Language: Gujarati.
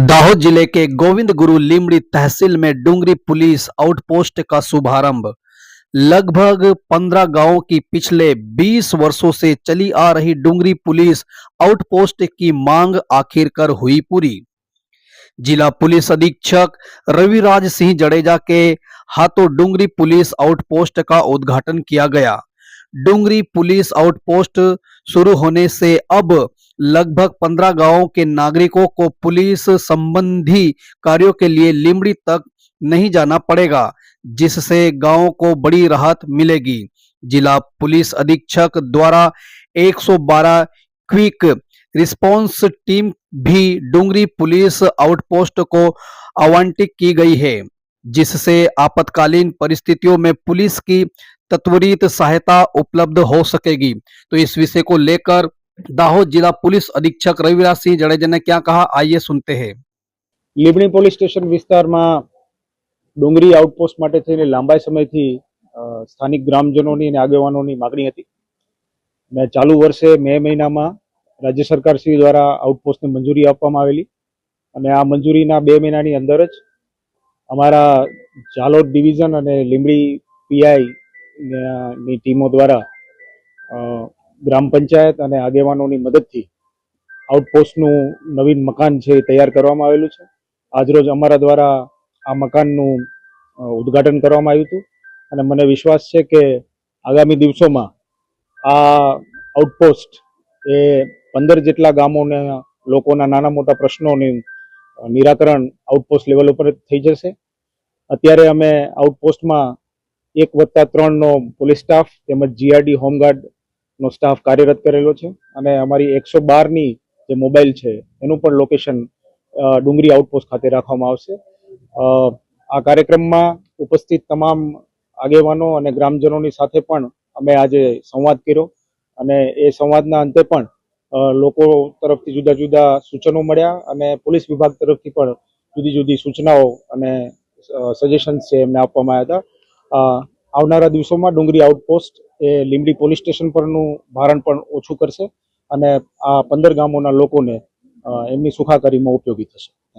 दाहोद जिले के गोविंद गुरु लीमड़ी तहसील में डूंगरी पुलिस आउटपोस्ट का शुभारंभ। लगभग 15 गांवों की पिछले 20 वर्षों से चली आ रही डूंगरी पुलिस आउटपोस्ट की मांग आखिरकार हुई पूरी। जिला पुलिस अधीक्षक रविराज सिंह जडेजा के हाथों डूंगरी पुलिस आउटपोस्ट का उद्घाटन किया गया। डूंगरी पुलिस आउटपोस्ट शुरू होने से अब लगभग 15 गांवों के नागरिकों को पुलिस संबंधी कार्यों के लिए लीमड़ी तक नहीं जाना पड़ेगा, जिससे गांवों को बड़ी राहत मिलेगी। जिला पुलिस अधीक्षक द्वारा 112 क्विक रिस्पांस टीम भी डूंगरी पुलिस आउटपोस्ट को आवंटित की गई है, जिससे आपातकालीन परिस्थितियों में पुलिस की त्वरित सहायता उपलब्ध हो सकेगी। तो इस विषय को लेकर दाहोद जिला पुलिस अधीक्षक रविराज सिंह जडेजा ने क्या कहा, आइए सुनते हैं। લીમડી પોલીસ સ્ટેશન વિસ્તારમાં ડુંગરી આઉટપોસ્ટ માટે થઈને લાંબા સમયથી સ્થાનિક ગ્રામજનોની અને આગેવાનોની માગણી હતી અને ચાલુ વર્ષે મે મહિનામાં રાજ્ય સરકાર શ્રી દ્વારા આઉટપોસ્ટને મંજૂરી આપવામાં આવેલી અને આ મંજૂરીના 2 મહિનાની અંદર જ અમારા ઝાલોદ ડિવિઝન અને લીમડી પીઆઈ ની ટીમો દ્વારા ગ્રામ પંચાયત અને આગેવાનોની મદદથી આઉટપોસ્ટનું નવીન મકાન છે તૈયાર કરવામાં આવેલું છે। આજરોજ અમારા દ્વારા આ મકાનનું ઉદ્ઘાટન કરવામાં આવ્યું હતું અને મને વિશ્વાસ છે કે આગામી દિવસોમાં આ આઉટપોસ્ટ એ 15 જેટલા ગામોના લોકોના નાના મોટા પ્રશ્નોનું નિરાકરણ આઉટપોસ્ટ લેવલ ઉપર થઈ જશે। અત્યારે અમે આઉટપોસ્ટમાં 1+3 નો પોલીસ સ્ટાફ તેમજ જીઆરડી હોમગાર્ડનો સ્ટાફ કાર્યરત કરેલો છે અને અમારી 112 ની જે મોબાઈલ છે એનું પણ લોકેશન ડુંગરી આઉટપોસ્ટ ખાતે રાખવામાં આવશે। આ કાર્યક્રમમાં ઉપસ્થિત તમામ આગેવાનો અને ગ્રામજનોની સાથે પણ અમે આજે સંવાદ કર્યો અને એ સંવાદના અંતે પણ લોકો તરફથી જુદા જુદા સૂચનો મળ્યા અને પોલીસ વિભાગ તરફથી પણ જુદી જુદી સૂચનાઓ અને સજેશન્સ છે એમને આપવામાં આવ્યા હતા। આવનારા દિવસોમાં ડુંગરી આઉટપોસ્ટ એ લીમડી પોલીસ સ્ટેશન પરનું ભારણ પણ ઓછું કરશે અને આ 15 ગામોના લોકોને એમની સુખાકારીમાં ઉપયોગી થશે।